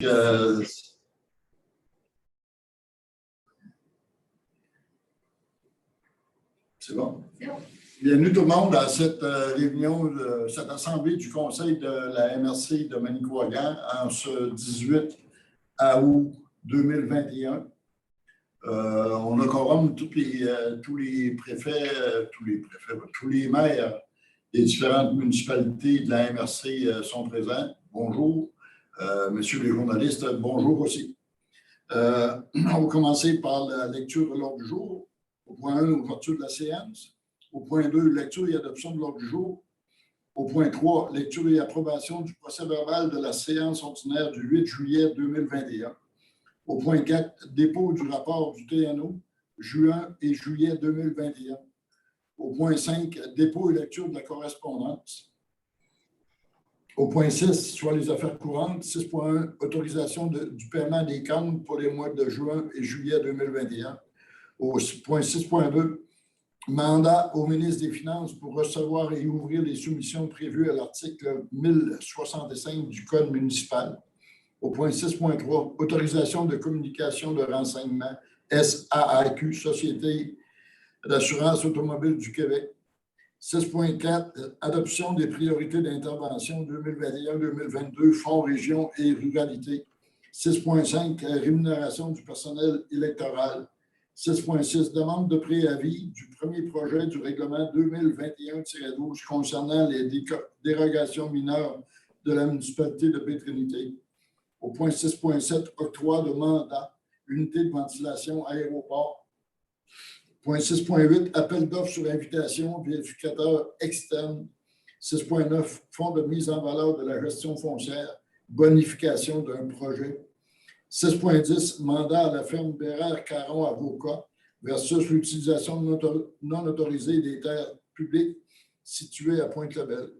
Euh, c'est bon. Bienvenue tout le monde à cette réunion, cette assemblée du Conseil de la MRC de Manicouagan en ce 18 août 2021. On a quorum tous les préfets, tous les maires des différentes municipalités de la MRC sont présents. Bonjour. Messieurs les journalistes, bonjour aussi. On va commencer par la lecture de l'ordre du jour. Au point 1, ouverture de la séance. Au point 2, lecture et adoption de l'ordre du jour. Au point 3, lecture et approbation du procès-verbal de la séance ordinaire du 8 juillet 2021. Au point 4, dépôt du rapport du TNO, juin et juillet 2021. Au point 5, dépôt et lecture de la correspondance. Au point 6, soit les affaires courantes, 6.1, autorisation du paiement des comptes pour les mois de juin et juillet 2021. Au point 6.2, mandat au ministre des Finances pour recevoir et ouvrir les soumissions prévues à l'article 1065 du Code municipal. Au point 6.3, autorisation de communication de renseignement SAAQ, Société d'assurance automobile du Québec. 6.4, adoption des priorités d'intervention 2021-2022, Fonds, région et ruralité. 6.5, rémunération du personnel électoral. 6.6, demande de préavis du premier projet du règlement 2021-12 concernant les dérogations mineures de la municipalité de Baie-Trinité. Au point 6.7, octroi de mandat, unité de ventilation, aéroport. Point 6.8, appel d'offres sur invitation, vérificateur externe. 6.9, fonds de mise en valeur de la gestion foncière, bonification d'un projet. 6.10, mandat à la firme Bérard-Caron Avocat versus l'utilisation non autorisée des terres publiques situées à Pointe-Lebel.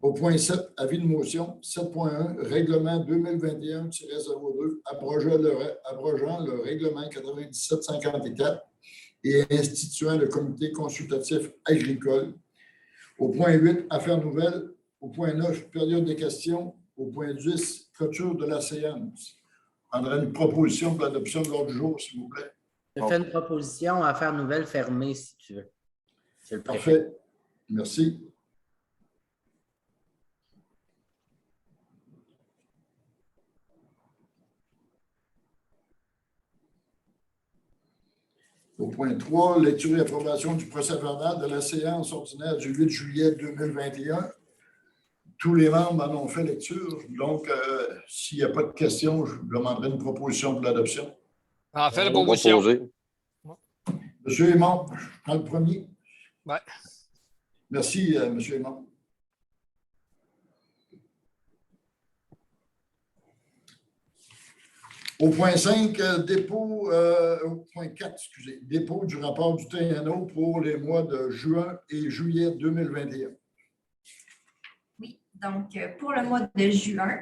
Au point 7, avis de motion. 7.1, règlement 2021-02, abrogeant le règlement 9754 et instituant le comité consultatif agricole. Au point 8, affaires nouvelles. Au point 9, période de questions. Au point 10, clôture de la séance. On prendrait une proposition pour l'adoption de l'ordre du jour, s'il vous plaît. Je fais une proposition, affaires nouvelles fermées, si tu veux. C'est le préfet. Parfait. Merci. Au point 3, lecture et approbation du procès-verbal de la séance ordinaire du 8 juillet 2021. Tous les membres en ont fait lecture. Donc, s'il n'y a pas de questions, je demanderai une proposition pour l'adoption. En fait, la proposition. Monsieur Aymon, je prends le premier. Oui. Merci, Monsieur Aymon. Au point 5, au point 4, excusez, dépôt du rapport du TNO pour les mois de juin et juillet 2021. Oui, donc pour le mois de juin,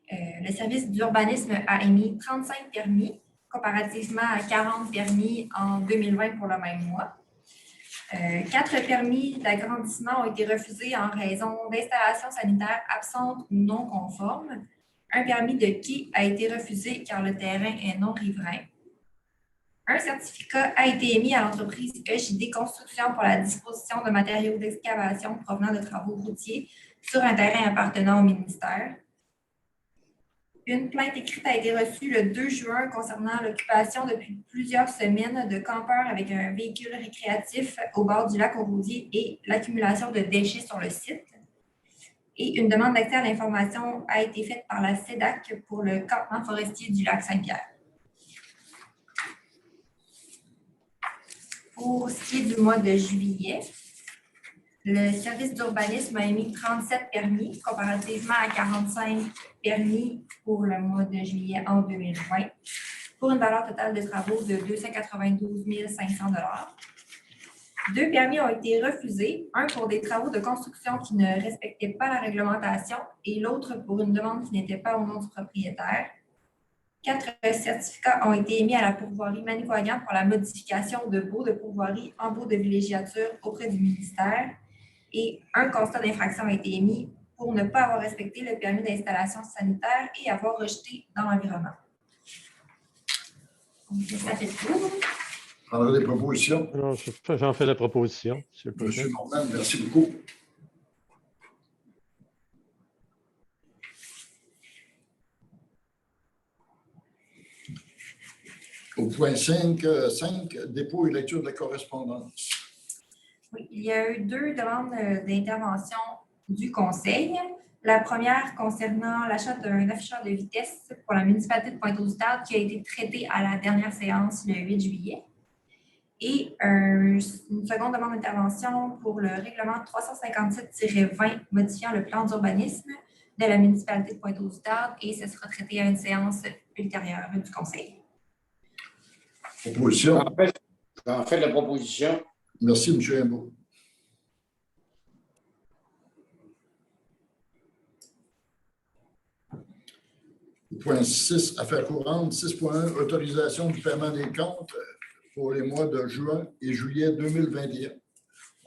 le service d'urbanisme a émis 35 permis, comparativement à 40 permis en 2020 pour le même mois. 4 permis d'agrandissement ont été refusés en raison d'installations sanitaires absentes ou non conformes. Un permis de quai a été refusé car le terrain est non riverain. Un certificat a été émis à l'entreprise EJD Construction pour la disposition de matériaux d'excavation provenant de travaux routiers sur un terrain appartenant au ministère. Une plainte écrite a été reçue le 2 juin concernant l'occupation depuis plusieurs semaines de campeurs avec un véhicule récréatif au bord du lac aux Rosiers et l'accumulation de déchets sur le site. Et une demande d'accès à l'information a été faite par la SEDAC pour le campement forestier du lac Saint-Pierre. Pour ce qui est du mois de juillet, le service d'urbanisme a émis 37 permis, comparativement à 45 permis pour le mois de juillet en 2020, pour une valeur totale de travaux de 292 500 $. 2 permis ont été refusés, un pour des travaux de construction qui ne respectaient pas la réglementation et l'autre pour une demande qui n'était pas au nom du propriétaire. 4 certificats ont été émis à la pourvoirie Manicouagan pour la modification de baux de pourvoirie en baux de villégiature auprès du ministère et un constat d'infraction a été émis pour ne pas avoir respecté le permis d'installation sanitaire et avoir rejeté dans l'environnement. Donc, ça fait le tour. Je prendrai des propositions. Alors, j'en fais la proposition, M. le M. Président. Norman, merci beaucoup. Au point 5, dépôt et lecture de la correspondance. Oui, il y a eu 2 demandes d'intervention du Conseil. La première concernant l'achat d'un afficheur de vitesse pour la municipalité de Pointe-aux-Stades qui a été traité à la dernière séance le 8 juillet. Et une seconde demande d'intervention pour le règlement 357-20 modifiant le plan d'urbanisme de la municipalité de Pointe-aux-Stades et ce sera traité à une séance ultérieure du Conseil. Proposition. J'en fais la proposition. Merci, M. Imbeau. Point 6, affaires courantes. 6.1, autorisation du paiement des comptes pour les mois de juin et juillet 2021.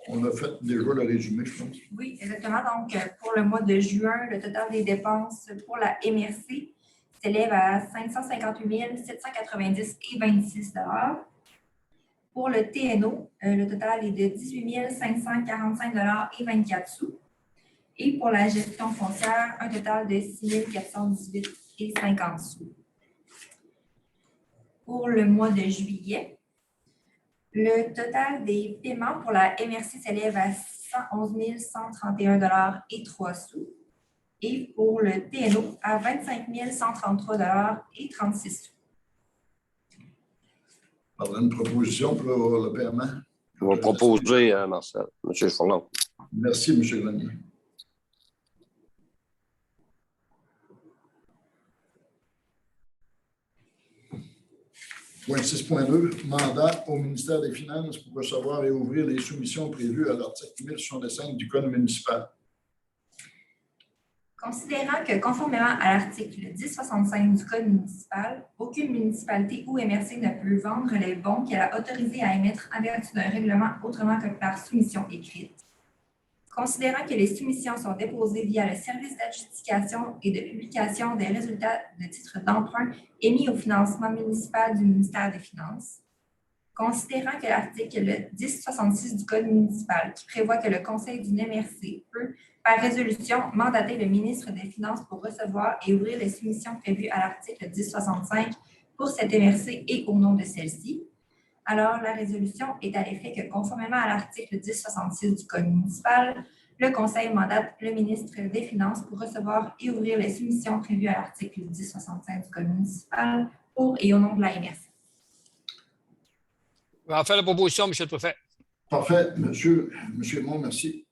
On a fait déjà le résumé, je pense. Oui, exactement. Donc, pour le mois de juin, le total des dépenses pour la MRC s'élève à 558 790,26 $. Pour le TNO, le total est de 18 545,24 $. Et pour la gestion foncière, un total de 6 418,50 $. Pour le mois de juillet, le total des paiements pour la MRC s'élève à 611 131,03 $. Et pour le TNO, à 25 133,36 $. Par une proposition pour le paiement. On va proposer, Marcel, M. Fourlon. Merci, M. Grenier. Point 6.2, mandat au ministère des Finances pour recevoir et ouvrir les soumissions prévues à l'article 1065 du Code municipal. Considérant que, conformément à l'article 1065 du Code municipal, aucune municipalité ou MRC ne peut vendre les bons qu'elle a autorisés à émettre en vertu d'un règlement autrement que par soumission écrite. Considérant que les soumissions sont déposées via le service d'adjudication et de publication des résultats de titres d'emprunt émis au financement municipal du ministère des Finances. Considérant que l'article 1066 du Code municipal, qui prévoit que le conseil d'une MRC peut, par résolution, mandater le ministre des Finances pour recevoir et ouvrir les soumissions prévues à l'article 1065 pour cette MRC et au nom de celle-ci, alors la résolution est à l'effet que, conformément à l'article 1066 du Code municipal, le conseil mandate le ministre des Finances pour recevoir et ouvrir les soumissions prévues à l'article 1065 du Code municipal pour et au nom de la MRC. J'en fais la proposition, M. le Préfet. Parfait, Monsieur Mon, merci.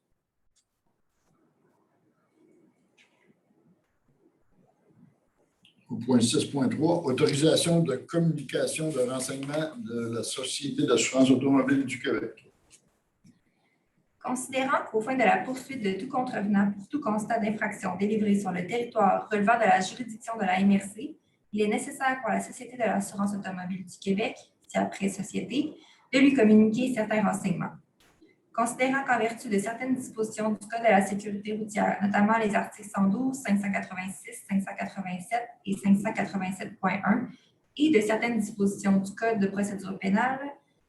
Au point 6.3, autorisation de communication de renseignements de la Société d'assurance automobile du Québec. Considérant qu'au fin de la poursuite de tout contrevenant pour tout constat d'infraction délivré sur le territoire relevant de la juridiction de la MRC, il est nécessaire pour la Société de l'assurance automobile du Québec, si après société, de lui communiquer certains renseignements. Considérant qu'en vertu de certaines dispositions du Code de la sécurité routière, notamment les articles 112, 586, 587 et 587.1, et de certaines dispositions du Code de procédure pénale,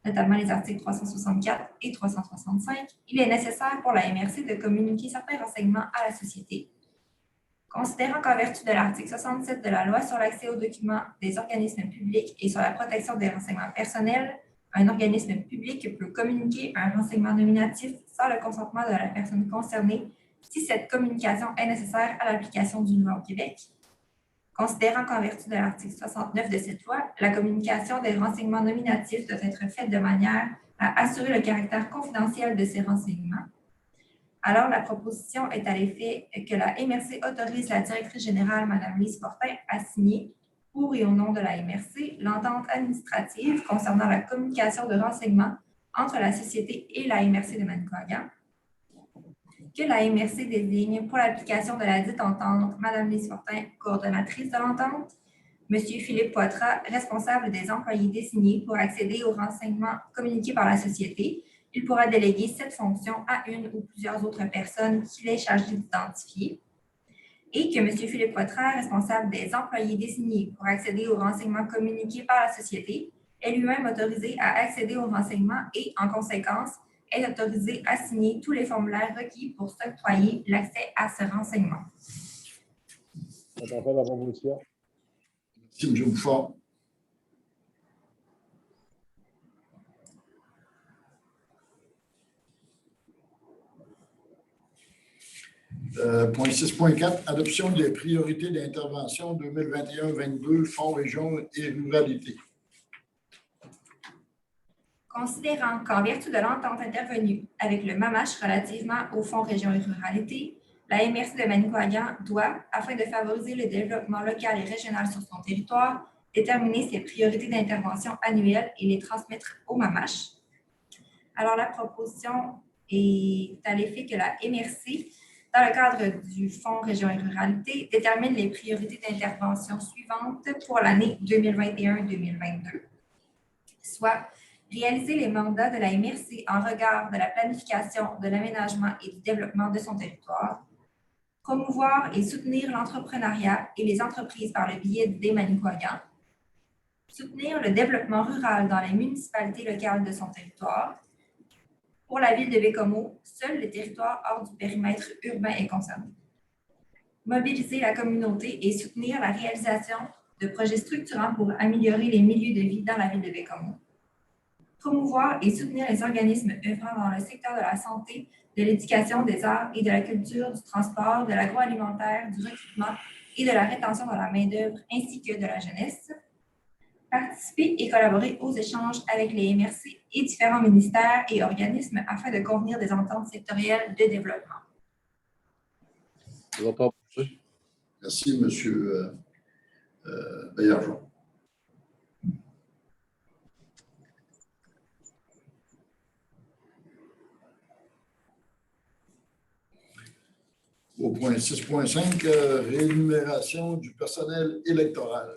notamment les articles 364 et 365, il est nécessaire pour la MRC de communiquer certains renseignements à la Société. Considérant qu'en vertu de l'article 67 de la Loi sur l'accès aux documents des organismes publics et sur la protection des renseignements personnels, un organisme public peut communiquer un renseignement nominatif sans le consentement de la personne concernée si cette communication est nécessaire à l'application d'une loi au Québec. Considérant qu'en vertu de l'article 69 de cette loi, la communication des renseignements nominatifs doit être faite de manière à assurer le caractère confidentiel de ces renseignements, alors la proposition est à l'effet que la MRC autorise la directrice générale, Mme Lise Fortin, à signer pour et au nom de la MRC, l'entente administrative concernant la communication de renseignements entre la Société et la MRC de Manicouagan, que la MRC désigne pour l'application de la dite entente Mme Lise Fortin, coordonnatrice de l'entente, M. Philippe Poitras, responsable des employés désignés pour accéder aux renseignements communiqués par la Société. Il pourra déléguer cette fonction à une ou plusieurs autres personnes qu'il est chargé d'identifier. et que M. Philippe Poitras, responsable des employés désignés pour accéder aux renseignements communiqués par la société, est lui-même autorisé à accéder aux renseignements et, en conséquence, est autorisé à signer tous les formulaires requis pour s'octroyer l'accès à ce renseignement. J'en fais la proposition. Merci, M. Bouchard. Point 6.4, adoption des priorités d'intervention 2021-22, Fonds, région et ruralité. Considérant qu'en vertu de l'entente intervenue avec le MAMACH relativement au Fonds Région et Ruralité, la MRC de Manicouagan doit, afin de favoriser le développement local et régional sur son territoire, déterminer ses priorités d'intervention annuelles et les transmettre au MAMACH. Alors, la proposition est à l'effet que la MRC, dans le cadre du Fonds Région et Ruralité, détermine les priorités d'intervention suivantes pour l'année 2021-2022, soit réaliser les mandats de la MRC en regard de la planification, de l'aménagement et du développement de son territoire, promouvoir et soutenir l'entrepreneuriat et les entreprises par le biais des Manicouagan, soutenir le développement rural dans les municipalités locales de son territoire. Pour la ville de Bécomo, seul le territoire hors du périmètre urbain est concerné. Mobiliser la communauté et soutenir la réalisation de projets structurants pour améliorer les milieux de vie dans la ville de Bécomo. Promouvoir et soutenir les organismes œuvrant dans le secteur de la santé, de l'éducation, des arts et de la culture, du transport, de l'agroalimentaire, du recrutement et de la rétention de la main-d'œuvre ainsi que de la jeunesse. Participer et collaborer aux échanges avec les MRC et différents ministères et organismes afin de convenir des ententes sectorielles de développement. Je ne vais pas proposer. Merci, M. Baillargeon. Au point 6.5, rémunération du personnel électoral.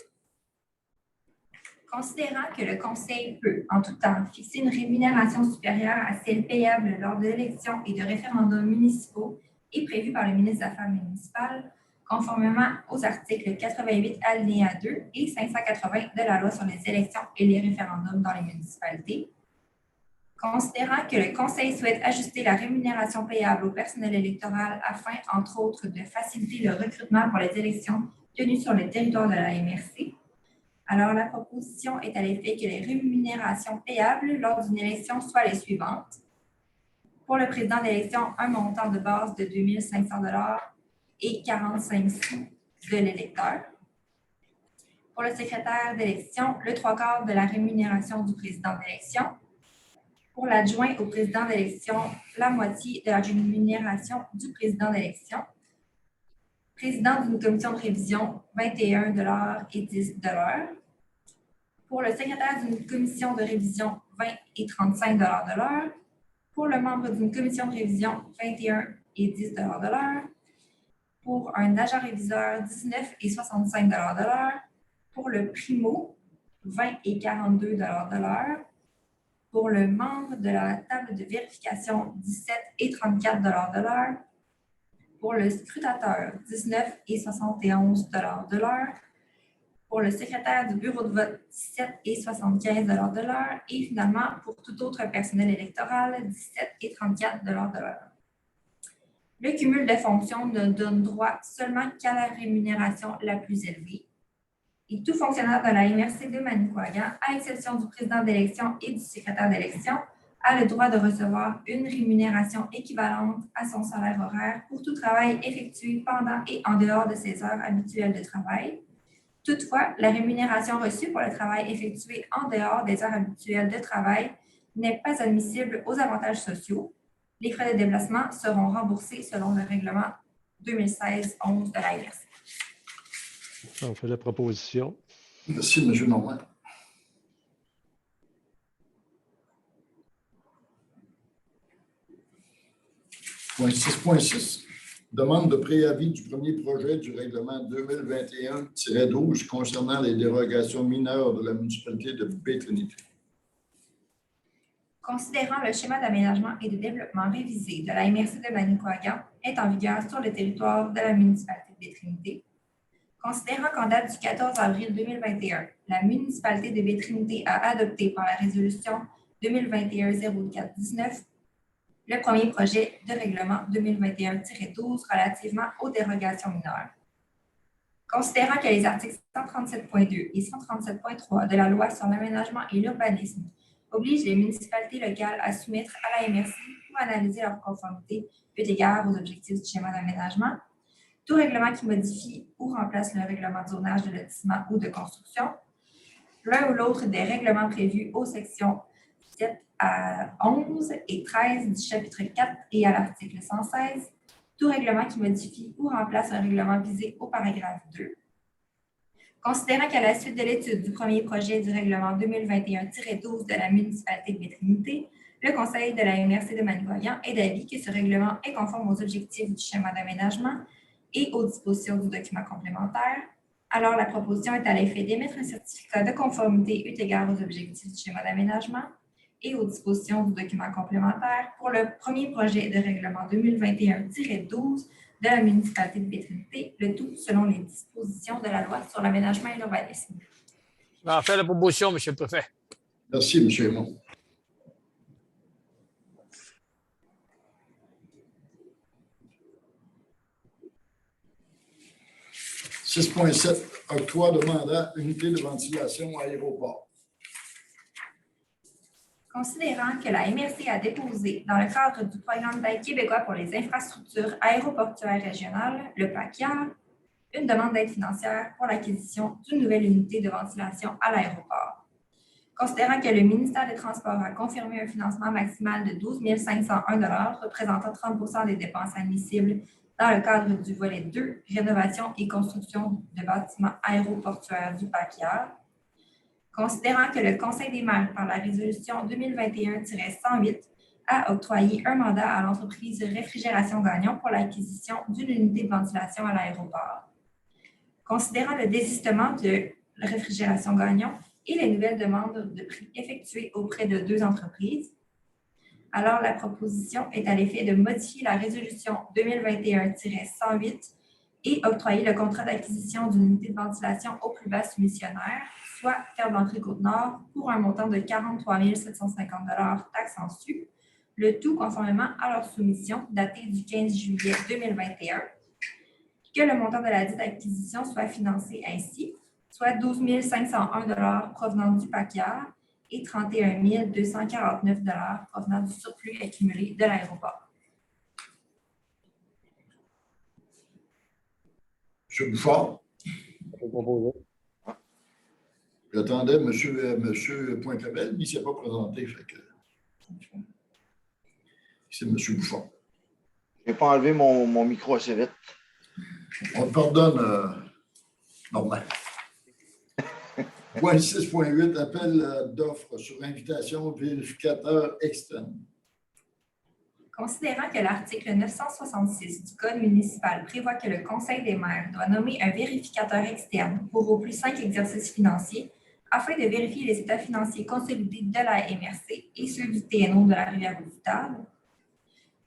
Considérant que le Conseil peut, en tout temps, fixer une rémunération supérieure à celle payable lors d'élections et de référendums municipaux et prévue par le ministre des Affaires municipales, conformément aux articles 88 alinéa 2 et 580 de la loi sur les élections et les référendums dans les municipalités. Considérant que le Conseil souhaite ajuster la rémunération payable au personnel électoral afin, entre autres, de faciliter le recrutement pour les élections tenues sur le territoire de la MRC, alors la proposition est à l'effet que les rémunérations payables lors d'une élection soient les suivantes. Pour le président d'élection, un montant de base de 2 500 $ et 45 sous de l'électeur. Pour le secrétaire d'élection, le 3/4 de la rémunération du président d'élection. Pour l'adjoint au président d'élection, la moitié de la rémunération du président d'élection. Président d'une commission de révision, 21 $ et 10 $. Pour le secrétaire d'une commission de révision, 20 et 35 $ de l'heure. Pour le membre d'une commission de révision, 21 et 10 $ de l'heure. Pour un agent réviseur, 19 et 65 $ de l'heure. Pour le primo, 20 et 42 $ de l'heure. Pour le membre de la table de vérification, 17 et 34 $ de l'heure. Pour le scrutateur, 19 et 71 $ de l'heure. Pour le secrétaire du bureau de vote, 17 et 75 $ de l'heure. Et finalement, pour tout autre personnel électoral, 17 et 34 $ de l'heure. Le cumul de fonctions ne donne droit seulement qu'à la rémunération la plus élevée. Et tout fonctionnaire de la MRC de Manicouagan, à exception du président d'élection et du secrétaire d'élection, a le droit de recevoir une rémunération équivalente à son salaire horaire pour tout travail effectué pendant et en dehors de ses heures habituelles de travail. Toutefois, la rémunération reçue pour le travail effectué en dehors des heures habituelles de travail n'est pas admissible aux avantages sociaux. Les frais de déplacement seront remboursés selon le règlement 2016-11 de la MRC. J'en fais la proposition. Merci, M. Normand. Point 6.6, demande de préavis du premier projet du règlement 2021-12 concernant les dérogations mineures de la municipalité de Baie-Trinité. Considérant le schéma d'aménagement et de développement révisé de la MRC de Manicouagan est en vigueur sur le territoire de la municipalité de Baie-Trinité. Considérant qu'en date du 14 avril 2021, la municipalité de Baie-Trinité a adopté par la résolution 2021-04-19 le premier projet de règlement 2021-12 relativement aux dérogations mineures. Considérant que les articles 137.2 et 137.3 de la Loi sur l'aménagement et l'urbanisme obligent les municipalités locales à soumettre à la MRC pour analyser leur conformité eu égard aux objectifs du schéma d'aménagement, tout règlement qui modifie ou remplace le règlement de zonage de lotissement ou de construction, l'un ou l'autre des règlements prévus aux sections 7 à 11 et 13 du chapitre 4 et à l'article 116, tout règlement qui modifie ou remplace un règlement visé au paragraphe 2. Considérant qu'à la suite de l'étude du premier projet du règlement 2021-12 de la municipalité de Baie-Trinité, le Conseil de la MRC de Manicouagan est d'avis que ce règlement est conforme aux objectifs du schéma d'aménagement et aux dispositions du document complémentaire, alors la proposition est à l'effet d'émettre un certificat de conformité eu égard aux objectifs du schéma d'aménagement et aux dispositions du document complémentaire pour le premier projet de règlement 2021-12 de la municipalité de Baie-Trinité, le tout selon les dispositions de la loi sur l'aménagement et l'urbanisme. J'en fais la proposition, M. le Préfet. Merci, M. Aymon. « 6.7 Octroi de mandat unité de ventilation à aéroport. Considérant que la MRC a déposé, dans le cadre du programme d'aide québécois pour les infrastructures aéroportuaires régionales, le PACIAR, une demande d'aide financière pour l'acquisition d'une nouvelle unité de ventilation à l'aéroport. Considérant que le ministère des Transports a confirmé un financement maximal de 12 501 représentant 30 des dépenses admissibles dans le cadre du volet 2, rénovation et construction de bâtiments aéroportuaires du PACIAR, considérant que le Conseil des maires, par la résolution 2021-108, a octroyé un mandat à l'entreprise Réfrigération Gagnon pour l'acquisition d'une unité de ventilation à l'aéroport. Considérant le désistement de Réfrigération Gagnon et les nouvelles demandes de prix effectuées auprès de 2 entreprises, alors la proposition est à l'effet de modifier la résolution 2021-108 et octroyer le contrat d'acquisition d'une unité de ventilation au plus bas soumissionnaire, soit Terre d'Entrée Côte-Nord, pour un montant de 43 750 taxes en su, le tout conformément à leur soumission datée du 15 juillet 2021, que le montant de la dite acquisition soit financé ainsi, soit 12 501 provenant du PACIAR et 31 249 provenant du surplus accumulé de l'aéroport. M. Bouchard. Je propose. J'attendais M. Pointe-Level, mais il ne s'est pas présenté. C'est M. Bouchard. Je n'ai pas enlevé mon micro assez vite. On te pardonne, Normand. Point 6.8, appel d'offres sur invitation vérificateur externe. Considérant que l'article 966 du Code municipal prévoit que le Conseil des maires doit nommer un vérificateur externe pour au plus 5 exercices financiers afin de vérifier les états financiers consolidés de la MRC et ceux du TNO de la Rivière-au-Loup-Table,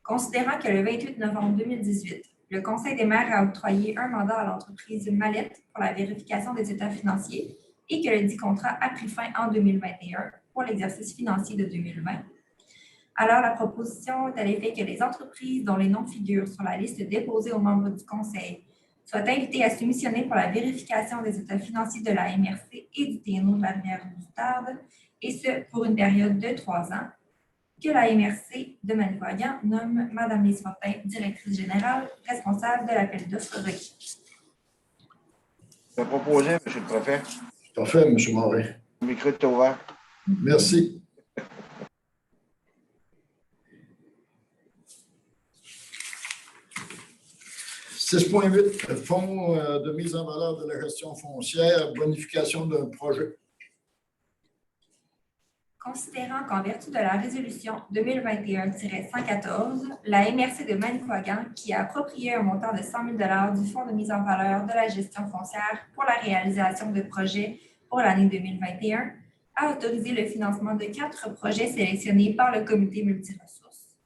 considérant que le 28 novembre 2018, le Conseil des maires a octroyé un mandat à l'entreprise Mallette pour la vérification des états financiers et que le dit contrat a pris fin en 2021 pour l'exercice financier de 2020, alors la proposition est à l'effet que les entreprises dont les noms figurent sur la liste déposée aux membres du Conseil soient invitées à soumissionner pour la vérification des états financiers de la MRC et du TNO de la Rivière-du-Table, et ce, pour une période de 3 ans, que la MRC de Manicouagan nomme Mme Lise Fortin, directrice générale, responsable de l'appel d'offres requis. Je vais proposer, M. le Préfet. Tout à fait, M. Morin. Le micro est ouvert. Merci. « 6.8 Fonds de mise en valeur de la gestion foncière, bonification d'un projet. » Considérant qu'en vertu de la résolution 2021-114, la MRC de Manicouagan, qui a approprié un montant de 100 000 du Fonds de mise en valeur de la gestion foncière pour la réalisation de projets pour l'année 2021, à autoriser le financement de 4 projets sélectionnés par le comité multiressources.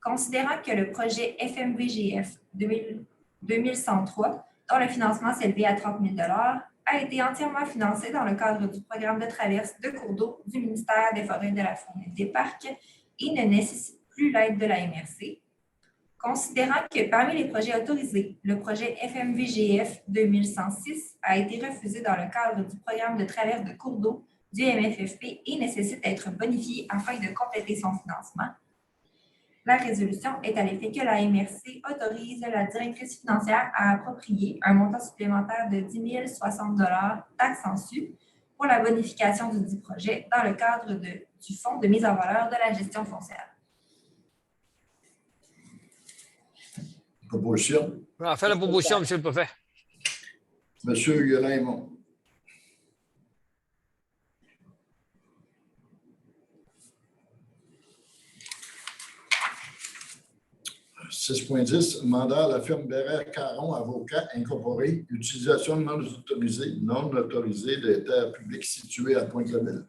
Considérant que le projet FMVGF 2103, dont le financement s'élevait à 30 000 a été entièrement financé dans le cadre du programme de traverse de cours d'eau du ministère des Forêts, de la Faune et des Parcs et ne nécessite plus l'aide de la MRC. Considérant que parmi les projets autorisés, le projet FMVGF 2106 a été refusé dans le cadre du programme de traverse de cours d'eau du MFFP et nécessite d'être bonifié afin de compléter son financement. La résolution est à l'effet que la MRC autorise la directrice financière à approprier un montant supplémentaire de 10 060 taxes en su pour la bonification du dit projet dans le cadre du Fonds de mise en valeur de la gestion foncière. Proposition. J'en fais la proposition, M. le Préfet. Monsieur Guélain-Mon. « 6.10. Mandat à la firme Bérard-Caron, avocat incorporé, utilisation non autorisée des terres publiques situées à Pointe-la-Belle. »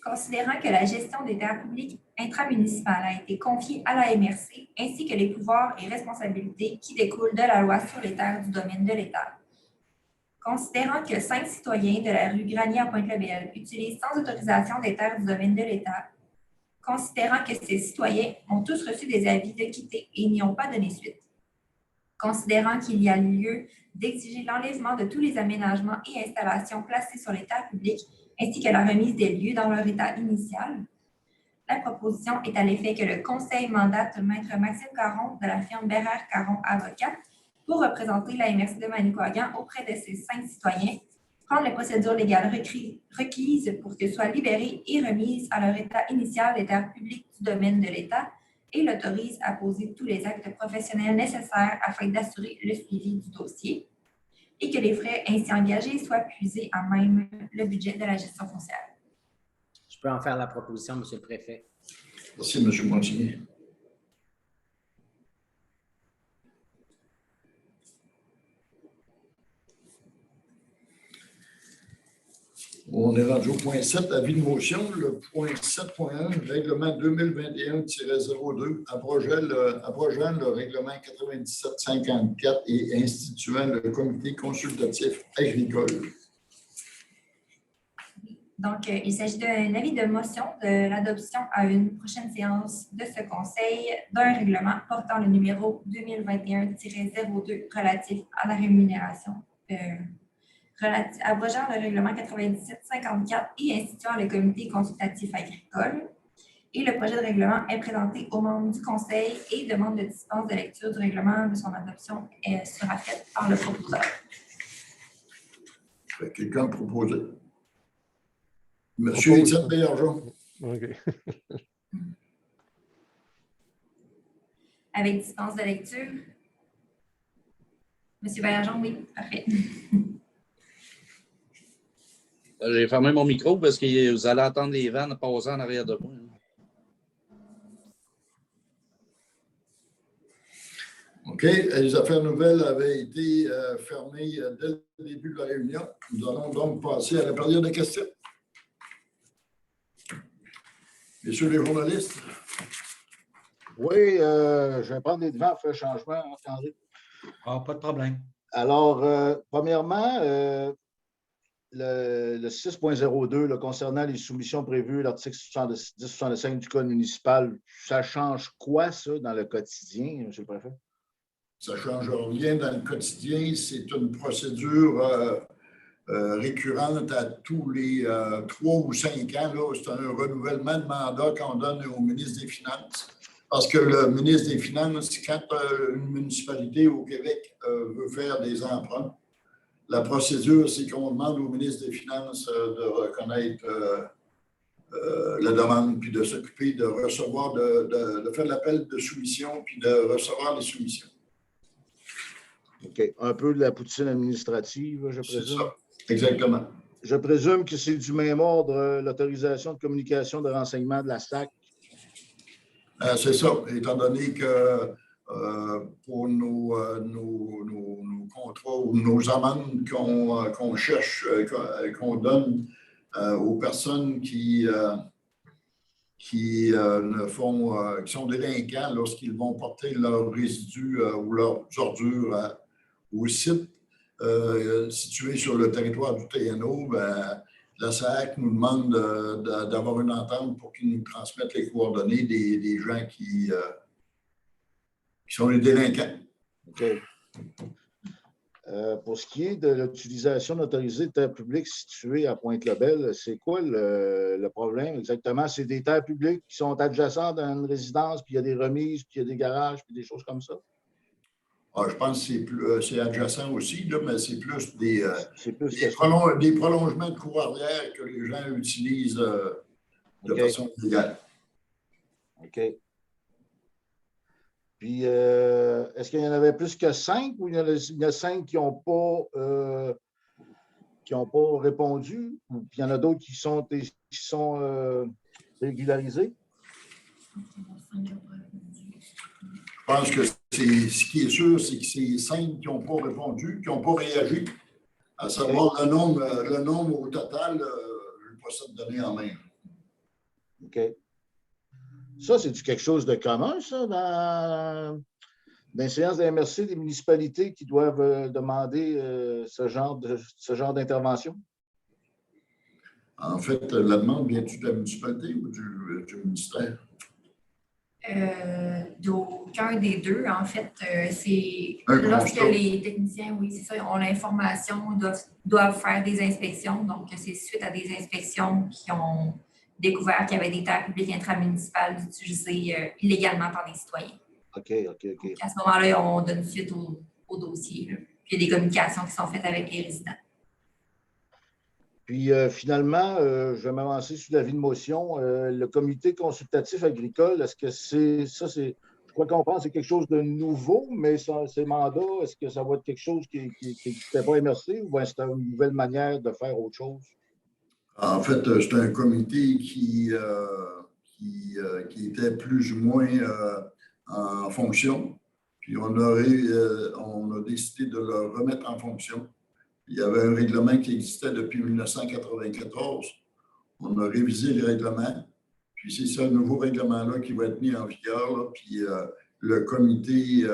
Considérant que la gestion des terres publiques intramunicipales a été confiée à la MRC, ainsi que les pouvoirs et responsabilités qui découlent de la loi sur les terres du domaine de l'État. Considérant que 5 citoyens de la rue Granier à Pointe-la-Belle utilisent sans autorisation des terres du domaine de l'État, considérant que ces citoyens ont tous reçu des avis de quitter et n'y ont pas donné suite, considérant qu'il y a lieu d'exiger l'enlèvement de tous les aménagements et installations placés sur les terres publiques ainsi que la remise des lieux dans leur état initial. La proposition est à l'effet que le Conseil mandate Maître Maxime Caron de la firme Bérard-Caron Avocat pour représenter la MRC de Manicouagan auprès de ces 5 citoyens, prendre les procédures légales requises pour que soient libérées et remises à leur état initial les terres publiques du domaine de l'État et l'autorise à poser tous les actes professionnels nécessaires afin d'assurer le suivi du dossier et que les frais ainsi engagés soient puisés à même le budget de la gestion foncière. Je peux en faire la proposition, M. le Préfet. Merci, M. Montigny. On est rendu au point 7, avis de motion. Le point 7.1, règlement 2021-02, abrogeant le règlement 97-54 et instituant le comité consultatif agricole. Donc, il s'agit d'un avis de motion de l'adoption à une prochaine séance de ce conseil d'un règlement portant le numéro 2021-02 relatif à la rémunération, abrogeant le règlement 97-54 et instituant le comité consultatif agricole. Et le projet de règlement est présenté aux membres du conseil et demande de dispense de lecture du règlement de son adoption sera faite par le proposeur. Quelqu'un proposer? Monsieur Étienne Béargeon. OK. Avec dispense de lecture. Monsieur Béargeon, oui, parfait. J'ai fermé mon micro parce que vous allez entendre les vannes passer en arrière de moi. OK. Les affaires nouvelles avaient été fermées dès le début de la réunion. Nous allons donc passer à la période de questions. Messieurs les journalistes. Oui, je vais prendre les devants, faire un changement, André. Ah, pas de problème. Alors, premièrement, le 6.02 concernant les soumissions prévues, l'article 1065 du Code municipal, ça change quoi, ça, dans le quotidien, M. le Préfet? Ça ne change rien dans le quotidien. C'est une procédure récurrente à tous les 3 ou 5 ans. C'est un renouvellement de mandat qu'on donne au ministre des Finances. Parce que le ministre des Finances, quand une municipalité au Québec veut faire des emprunts, la procédure, c'est qu'on demande au ministre des Finances de reconnaître la demande, puis de s'occuper de recevoir, de faire l'appel de soumission, puis de recevoir les soumissions. OK. Un peu de la poutine administrative, je présume. C'est ça, exactement. Je présume que c'est du même ordre l'autorisation de communication de renseignements de la SAC. C'est ça, étant donné que pour nos contrats ou nos amendes qu'on cherche, qu'on donne aux personnes qui qui sont délinquants lorsqu'ils vont porter leurs résidus ou leurs ordures au site situé sur le territoire du TNO. Ben, la SAC nous demande d'avoir une entente pour qu'ils nous transmettent les coordonnées des gens qui sont les délinquants. OK. Pour ce qui est de l'utilisation autorisée de terres publiques situées à Pointe-Lebel, c'est quoi le problème exactement? C'est des terres publiques qui sont adjacentes à une résidence, puis il y a des remises, puis il y a des garages, puis des choses comme ça? Ah, je pense que c'est adjacent aussi, là, mais c'est plus des prolongements de cours arrière que les gens utilisent de façon illégale. OK. Puis, est-ce qu'il y en avait plus que 5 ou il y en a 5 qui n'ont pas répondu? Ou puis il y en a d'autres qui sont régularisés? Je pense que ce qui est sûr, c'est que c'est 5 qui n'ont pas répondu, qui n'ont pas réagi. À savoir le nombre au total, je n'ai pas ça de données en main. OK. Ça, c'est-tu quelque chose de commun, ça, dans les séances de la MRC, des municipalités qui doivent demander ce genre d'intervention? En fait, la demande vient-tu de la municipalité ou du ministère? D'aucun des deux, en fait, c'est lorsque les techniciens, oui, c'est ça, ont l'information, doivent faire des inspections. Donc, c'est suite à des inspections qui ont découvert qu'il y avait des terres publiques intramunicipales utilisées illégalement par des citoyens. OK. Donc, à ce moment-là, on donne suite au dossier. Là. Puis, il y a des communications qui sont faites avec les résidents. Puis, finalement, je vais m'avancer sur l'avis de motion. Le comité consultatif agricole, est-ce que je crois comprendre, c'est quelque chose de nouveau, mais ces mandats, est-ce que ça va être quelque chose qui n'était pas MRC ou bien c'est une nouvelle manière de faire autre chose? En fait, c'est un comité qui était plus ou moins en fonction. Puis on a décidé de le remettre en fonction. Il y avait un règlement qui existait depuis 1994. On a révisé les règlements. Puis c'est ce nouveau règlement-là qui va être mis en vigueur. Là. Puis le comité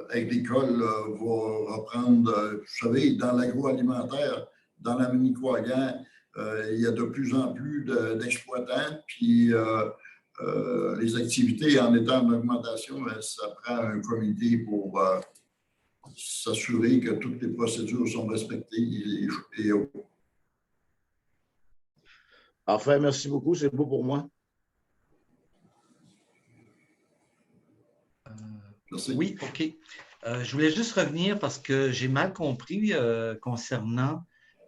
agricole va reprendre, vous savez, dans l'agroalimentaire, dans la Manicouagan, il y a de plus en plus d'exploitants, puis les activités en étant en augmentation, ça prend un comité pour s'assurer que toutes les procédures sont respectées et Enfin, merci beaucoup, c'est beau pour moi. Merci. Oui, OK. Je voulais juste revenir parce que j'ai mal compris concernant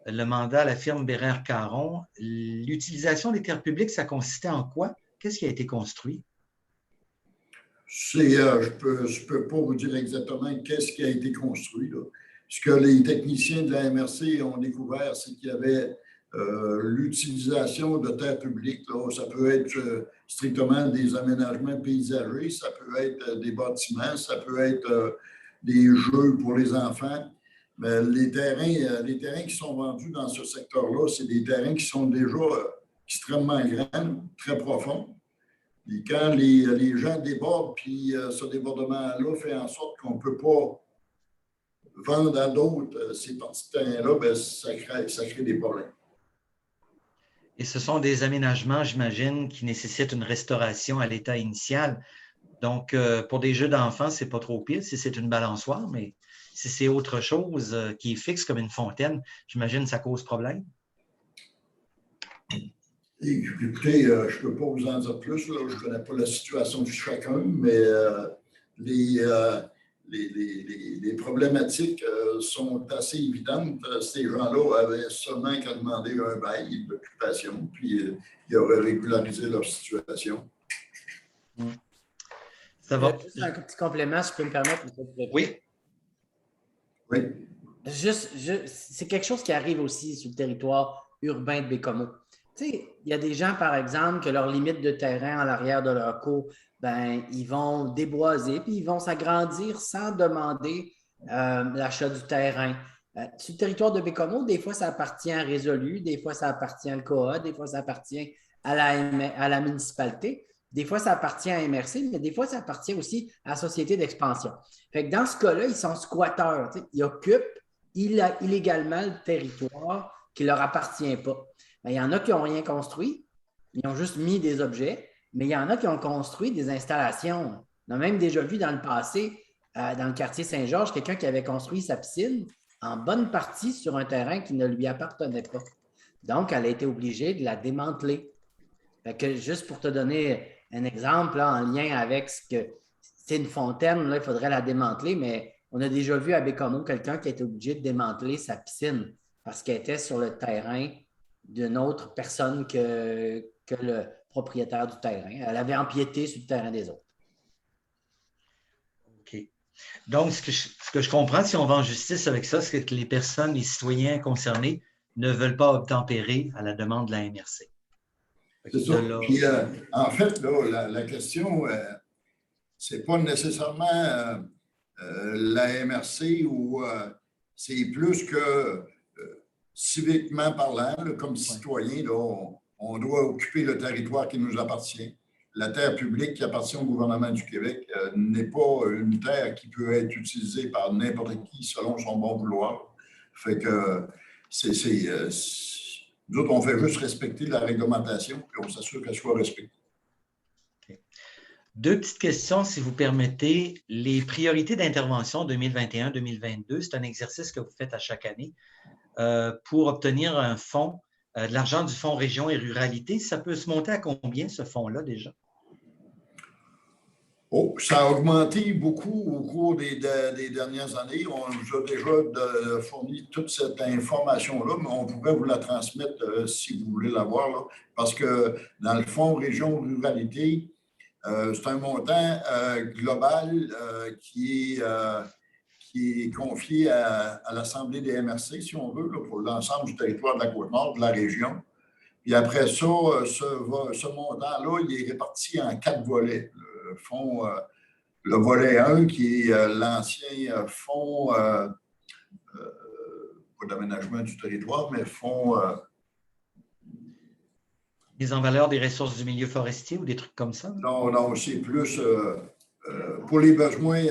le mandat à la firme Bérère-Caron. L'utilisation des terres publiques, ça consistait en quoi? Qu'est-ce qui a été construit? Je ne peux pas vous dire exactement qu'est-ce qui a été construit. Là. Ce que les techniciens de la MRC ont découvert, c'est qu'il y avait l'utilisation de terres publiques. Là. Ça peut être strictement des aménagements paysagers, ça peut être des bâtiments, ça peut être des jeux pour les enfants. Mais les terrains qui sont vendus dans ce secteur-là, c'est des terrains qui sont déjà extrêmement grands, très profonds. Et quand les gens débordent, puis ce débordement-là fait en sorte qu'on ne peut pas vendre à d'autres ces petits terrains-là, bien, ça crée des problèmes. Et ce sont des aménagements, j'imagine, qui nécessitent une restauration à l'état initial. Donc, pour des jeux d'enfants, ce n'est pas trop pire si c'est une balançoire, mais si c'est autre chose qui est fixe comme une fontaine, j'imagine que ça cause problème. Écoutez, je ne peux pas vous en dire plus. Là. Je ne connais pas la situation de chacun, mais les problématiques sont assez évidentes. Ces gens-là avaient seulement qu'à demander un bail d'occupation, puis ils auraient régularisé leur situation. Ça va. Juste un petit complément, si je peux me permettre. Oui. Oui. C'est quelque chose qui arrive aussi sur le territoire urbain de Bécomo. Tu sais, il y a des gens, par exemple, que leur limite de terrain en l'arrière de leur cour, ben, ils vont déboiser puis ils vont s'agrandir sans demander l'achat du terrain. Sur le territoire de Bécomo, des fois, ça appartient à Résolu, des fois, ça appartient à l'COA, des fois, ça appartient à la municipalité, des fois, ça appartient à MRC, mais des fois, ça appartient aussi à la société d'expansion. Fait que dans ce cas-là, ils sont squatteurs. Ils occupent illégalement le territoire qui ne leur appartient pas. Mais il y en a qui n'ont rien construit, ils ont juste mis des objets, mais il y en a qui ont construit des installations. On a même déjà vu dans le passé, dans le quartier Saint-Georges, quelqu'un qui avait construit sa piscine en bonne partie sur un terrain qui ne lui appartenait pas. Donc, elle a été obligée de la démanteler. Fait que juste pour te donner un exemple là, en lien avec ce que c'est une fontaine, là, il faudrait la démanteler, mais on a déjà vu à Bécomo quelqu'un qui a été obligé de démanteler sa piscine parce qu'elle était sur le terrain d'une autre personne que le propriétaire du terrain. Elle avait empiété sur le terrain des autres. OK. Donc, ce que je comprends, si on va en justice avec ça, c'est que les personnes, les citoyens concernés ne veulent pas obtempérer à la demande de la MRC. C'est ça. Puis, en fait, là, la question, c'est pas nécessairement la MRC ou c'est plus que civiquement parlant, là, comme citoyen, là, on doit occuper le territoire qui nous appartient. La terre publique qui appartient au gouvernement du Québec n'est pas une terre qui peut être utilisée par n'importe qui selon son bon vouloir. Fait que nous autres, on fait juste respecter la réglementation et on s'assure qu'elle soit respectée. Okay. Deux petites questions, si vous permettez. Les priorités d'intervention 2021-2022, c'est un exercice que vous faites à chaque année pour obtenir un fonds, de l'argent du Fonds Région et Ruralité. Ça peut se monter à combien, ce fonds-là, déjà? Oh, ça a augmenté beaucoup au cours des dernières années. On nous a déjà fourni toute cette information-là, mais on pourrait vous la transmettre si vous voulez l'avoir, là, parce que dans le Fonds Région Ruralité, c'est un montant global qui est confié à l'Assemblée des MRC, si on veut, là, pour l'ensemble du territoire de la Côte-Nord, de la région. Puis après ça, ce montant-là, il est réparti en 4 volets. Le volet 1, qui est l'ancien fonds, pas d'aménagement du territoire, mais fonds... Mise en valeur des ressources du milieu forestier ou des trucs comme ça? Non, c'est plus pour les besoins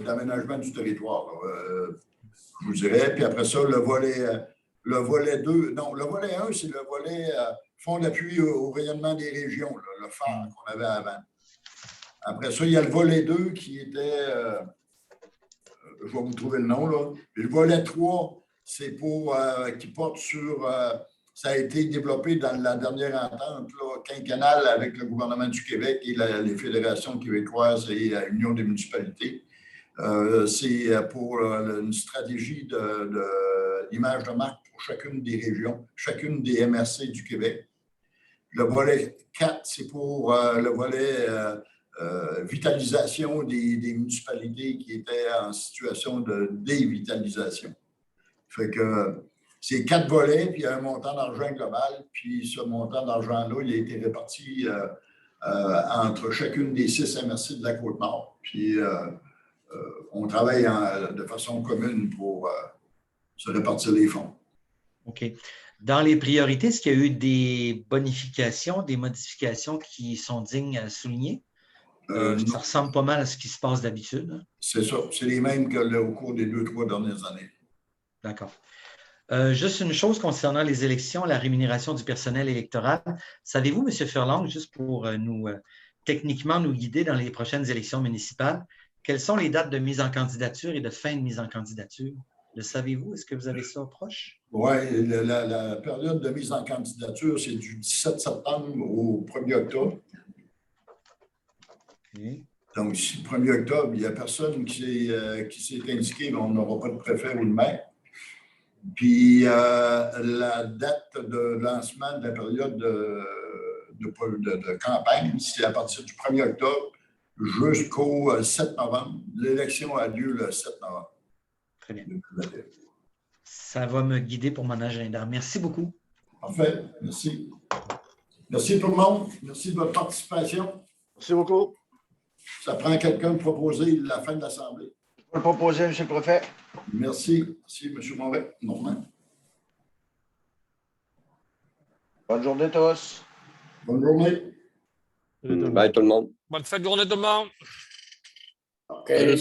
d'aménagement du territoire, je vous dirais. Puis après ça, le volet 2, non, le volet 1, c'est le volet Fonds d'appui au rayonnement des régions, là, le phare qu'on avait avant. Après ça, il y a le volet 2 qui était, je vais vous trouver le nom, là. Puis le volet 3, c'est qui porte sur, ça a été développé dans la dernière entente là, quinquennale avec le gouvernement du Québec et les fédérations québécoises et l'Union des municipalités. C'est pour une stratégie d'image de marque pour chacune des régions, chacune des MRC du Québec. Le volet 4, c'est pour le volet vitalisation des municipalités qui étaient en situation de dévitalisation. Fait que c'est 4 volets, puis il y a un montant d'argent global, puis ce montant d'argent-là, il a été réparti entre chacune des 6 MRC de la Côte-Nord. Puis on travaille de façon commune pour se répartir les fonds. OK. Dans les priorités, est-ce qu'il y a eu des bonifications, des modifications qui sont dignes à souligner? Ça ressemble pas mal à ce qui se passe d'habitude. Hein? C'est ça. C'est les mêmes qu'au cours des 2-3 dernières années. D'accord. Juste une chose concernant les élections, la rémunération du personnel électoral. Savez-vous, M. Furlong, juste pour techniquement nous guider dans les prochaines élections municipales, quelles sont les dates de mise en candidature et de fin de mise en candidature? Le savez-vous? Est-ce que vous avez ça proche? Oui, la période de mise en candidature, c'est du 17 septembre au 1er octobre. Okay. Donc, si le 1er octobre, il n'y a personne qui s'est indiqué, on n'aura pas de préfet ou de maire. Puis, la date de lancement de la période de campagne, c'est à partir du 1er octobre jusqu'au 7 novembre. L'élection a lieu le 7 novembre. Très bien. Ça va me guider pour mon agenda. Merci beaucoup. Parfait. Merci. Merci tout le monde. Merci de votre participation. Merci beaucoup. Ça prend quelqu'un de proposer la fin de l'Assemblée. Je vais le proposer, M. le Préfet. Merci. Merci, M. Moret. Normand. Bonne journée à tous. Bonne journée. Salut tout le monde. Bye tout le monde. Bonne fin de journée, tout le monde. Salut.